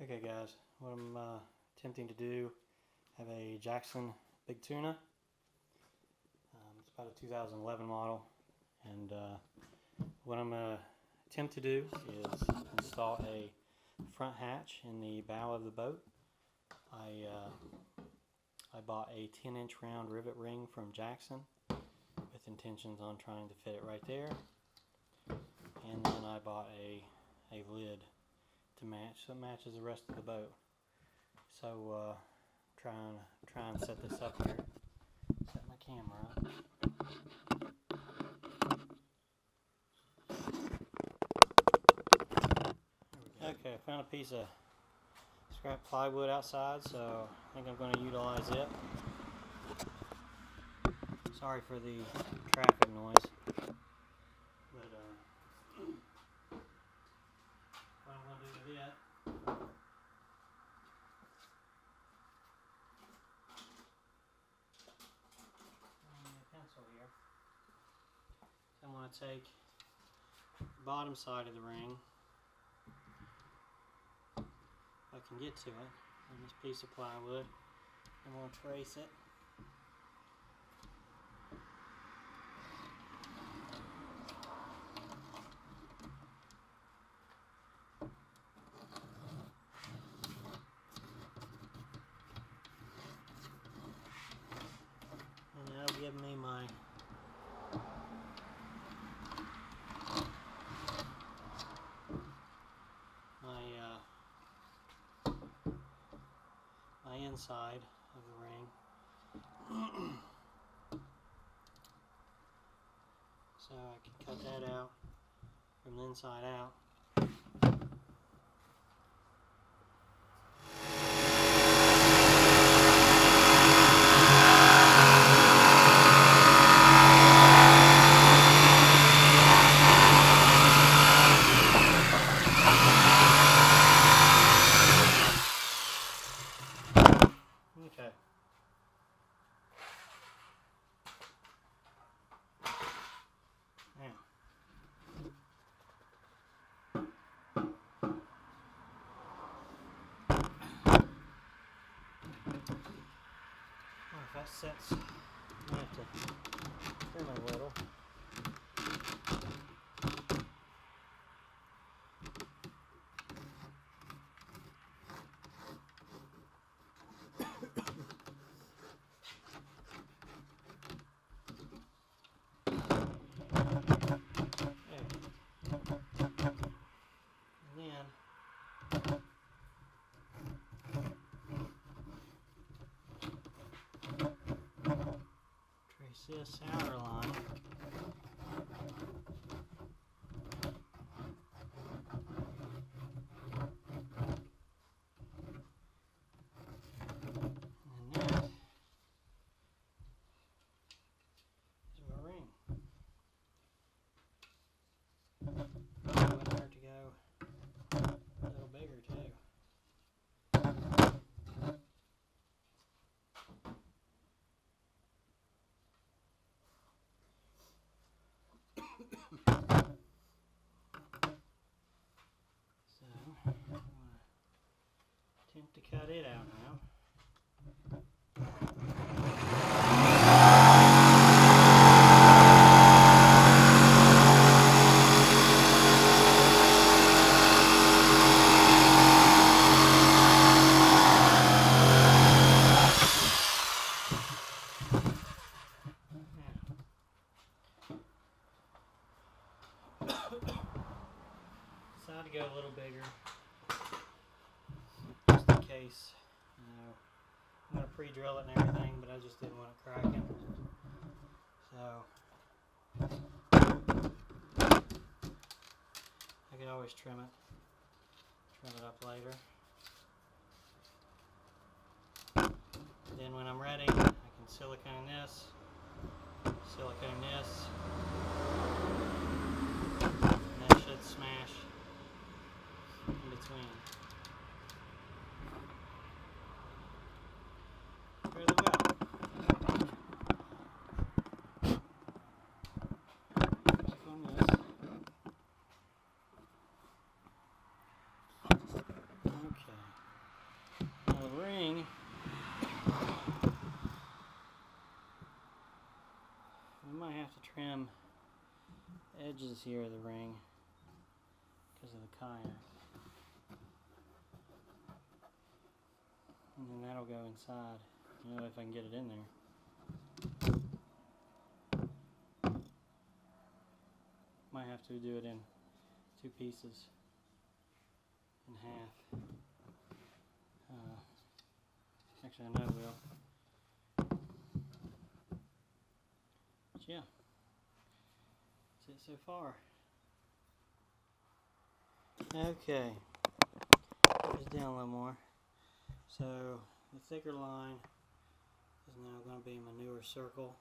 Okay guys, what I'm attempting to do, I have a Jackson Big Tuna. It's about a 2011 model, and what I'm going to attempt to do is install a front hatch in the bow of the boat. I bought a 10-inch round rivet ring from Jackson with intentions on trying to fit it right there, and then I bought a lid to match, so it matches the rest of the boat. So try and set this up here. Set my camera up. Okay, I found a piece of scrap plywood outside, so I think I'm going to utilize it. Sorry for the traffic noise. But what I'm going to do with it, pencil here. So I'm going to take the bottom side of the ring, if I can get to it, on this piece of plywood. I'm going to trace it. And that'll give me my inside of the ring. So I can cut that out from the inside out. Okay. Now, if that sets, I have to trim it a little. Trace this outer line. And that is my ring. Probably wouldn't hurt to go a little bigger too. So, I'm going to attempt to cut it out now. Decided to go a little bigger, just in case. I'm going to pre-drill it and everything, but I just didn't want it cracking. So I could always trim it up later. Then when I'm ready, I can silicone this, and that should smash in between. Fairly well. Back on this. Okay. ring, we might have to trim the edges here of the ring because of the kayak. And then that'll go inside, you know, if I can get it in there. Might have to do it in 2 pieces, in half. Actually, I know I will. But yeah, that's it so far. Okay, just down a little more. So the thicker line is now going to be my newer circle.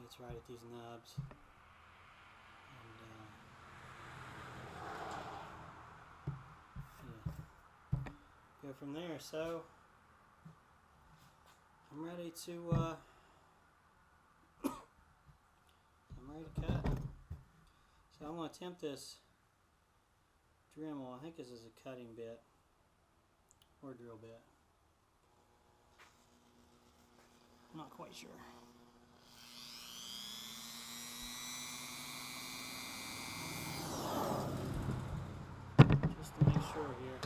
It's right at these nubs. And go from there. So I'm ready to cut. So I'm going to attempt this Dremel. I think this is a cutting bit or drill bit. I'm not quite sure. Just to make sure here,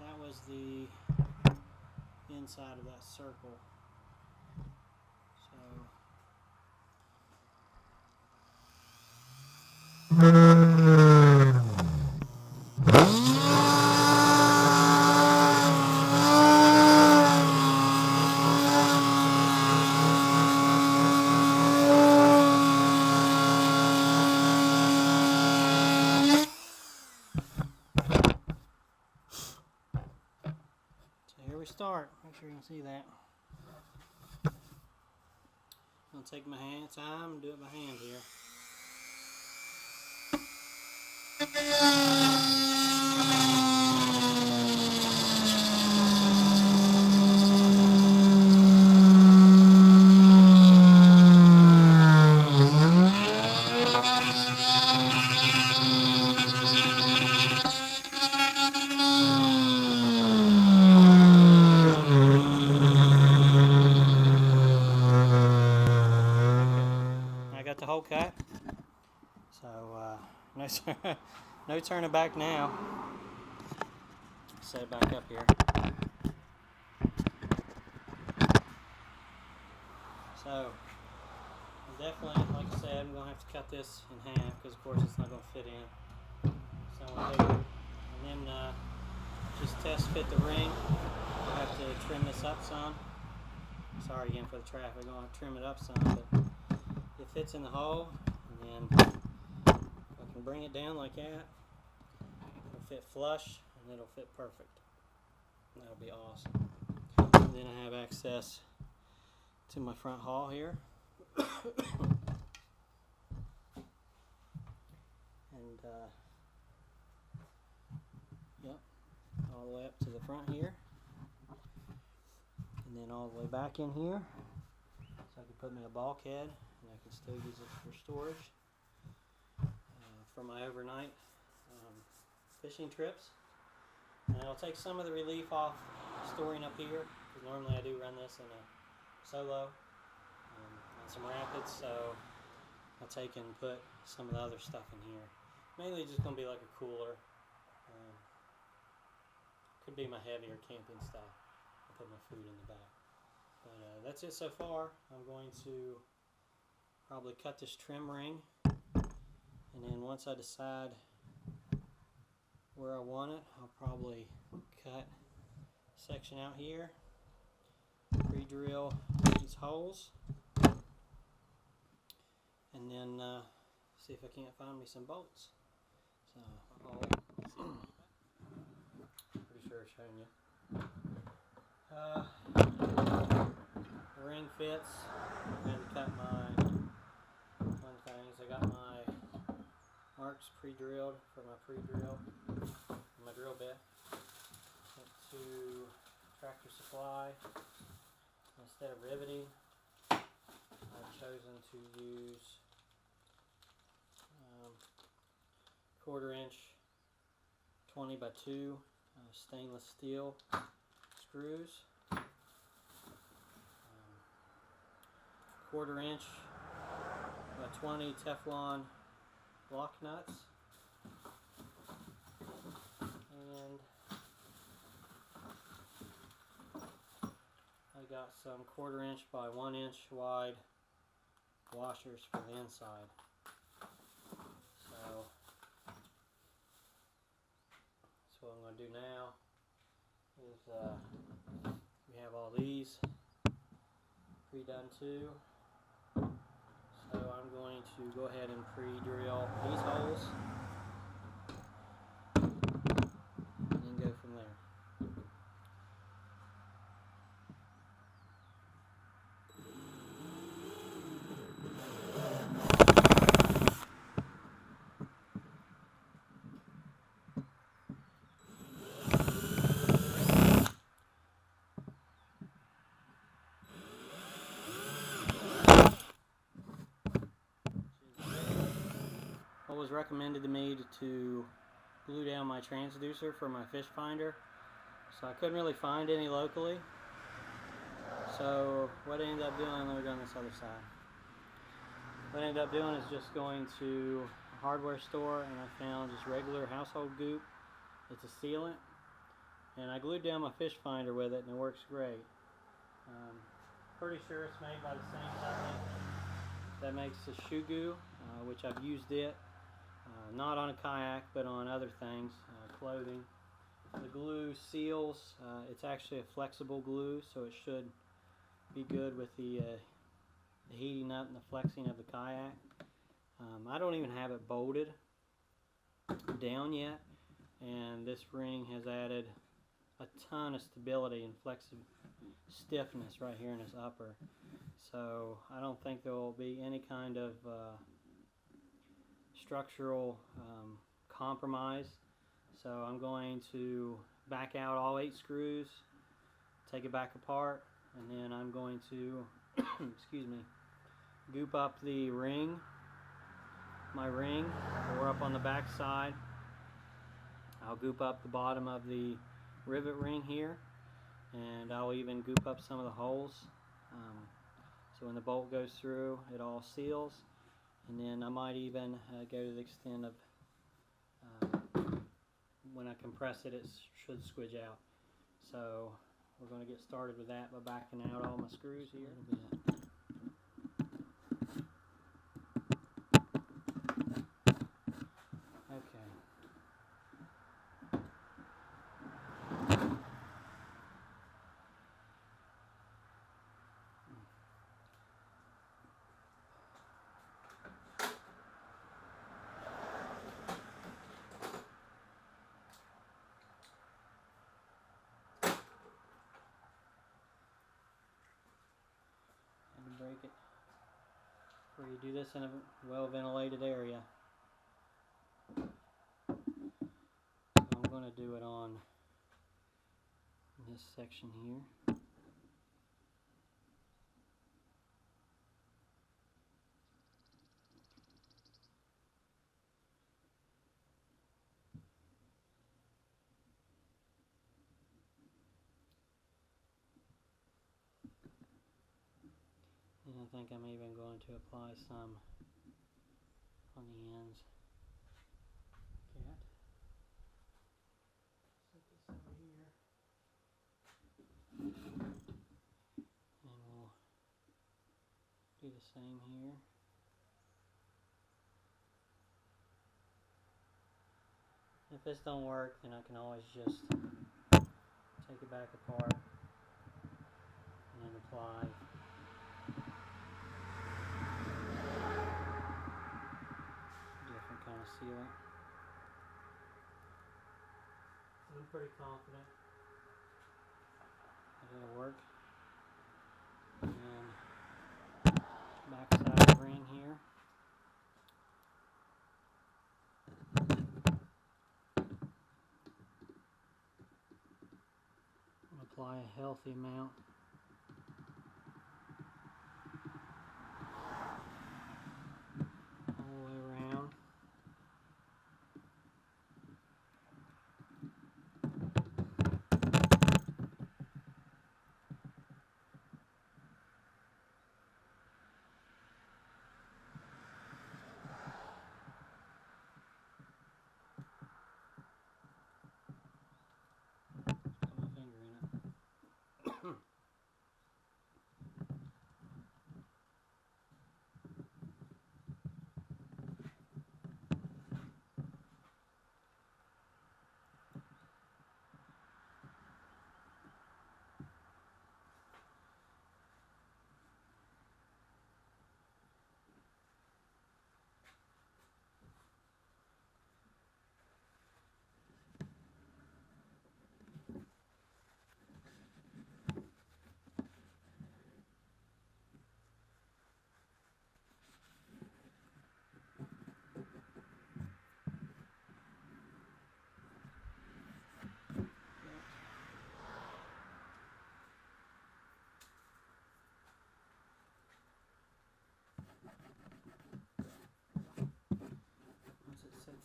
that was the inside of that circle. So here we start. Make sure you can see that. I'm going to take my time and do it by hand here. The whole cut, so no turning back now. Set it back up here. So definitely, like I said, I'm going to have to cut this in half because of course it's not going to fit in. So I'm going to take it and then just test fit the ring. I'll have to trim this up some. Sorry again for the traffic. I'm going to trim it up some, but it fits in the hole, and then I can bring it down like that. It'll fit flush, and it'll fit perfect. And that'll be awesome. And then I have access to my front haul here. And yep, all the way up to the front here. And then all the way back in here. So I can put me a bulkhead. And I can still use it for storage for my overnight fishing trips. And I'll take some of the relief off storing up here, because normally I do run this in a solo on some rapids, so I'll take and put some of the other stuff in here. Mainly just going to be like a cooler. Could be my heavier camping stuff. I'll put my food in the back. But that's it so far. I'm going to probably cut this trim ring, and then once I decide where I want it, I'll probably cut a section out here, pre-drill these holes, and then see if I can't find me some bolts. So, pretty sure it's showing you. The ring fits. I had to cut my one things. I got my marks pre-drilled for my pre-drill, my drill bit. Went to Tractor Supply. Instead of riveting, I've chosen to use 1/4 inch 20 by 2 stainless steel screws, 1/4 inch by 20 Teflon lock nuts, and I got some 1/4 inch by 1 inch wide washers for the inside. So what I'm going to do now is we have all these pre-done too. So I'm going to go ahead and pre-drill these holes and then go from there. It was recommended to me to glue down my transducer for my fish finder, so I couldn't really find any locally. So what I ended up doing, let me go on this other side. What I ended up doing is just going to a hardware store, and I found just regular household goop. It's a sealant, and I glued down my fish finder with it, and it works great. Pretty sure it's made by the same company that makes the shoe goo, which I've used it. Not on a kayak, but on other things, clothing. The glue seals. It's actually a flexible glue, so it should be good with the heating up and the flexing of the kayak. I don't even have it bolted down yet, and this ring has added a ton of stability and stiffness right here in this upper. So I don't think there will be any kind of structural compromise. So I'm going to back out all 8 screws, take it back apart, and then I'm going to excuse me, goop up the ring, my ring, or up on the back side. I'll goop up the bottom of the rivet ring here, and I'll even goop up some of the holes, so when the bolt goes through it all seals. And then I might even go to the extent of when I compress it, it should squidge out. So we're going to get started with that by backing out all my screws here a little bit. Okay. Break it where you do this in a well ventilated area. So I'm going to do it on this section here. And I think I'm even going to apply some on the ends. Cat. Set this over here. And we'll do the same here. If this don't work, then I can always just take it back apart and then apply different kind of sealant. I'm pretty confident that it'll work. And then back side of the ring here. Apply a healthy amount. All the way around.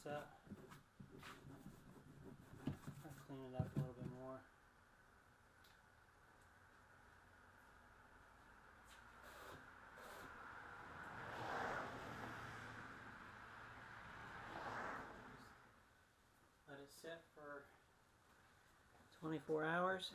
up. I'll clean it up a little bit more. Let it sit for 24 hours.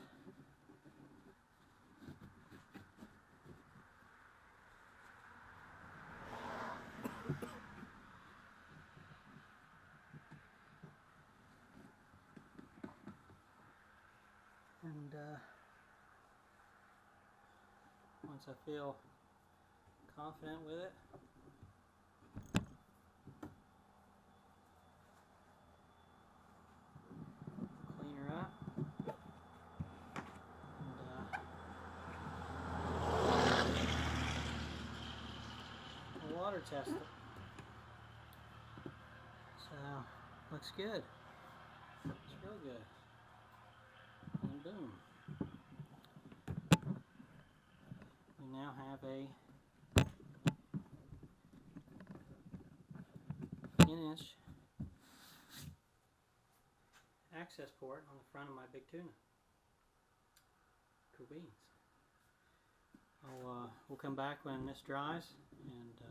And once I feel confident with it, clean her up and water test it. So, looks good. It's real good. And boom. We now have a 10-inch access port on the front of my Big Tuna. Cool beans. We'll come back when this dries and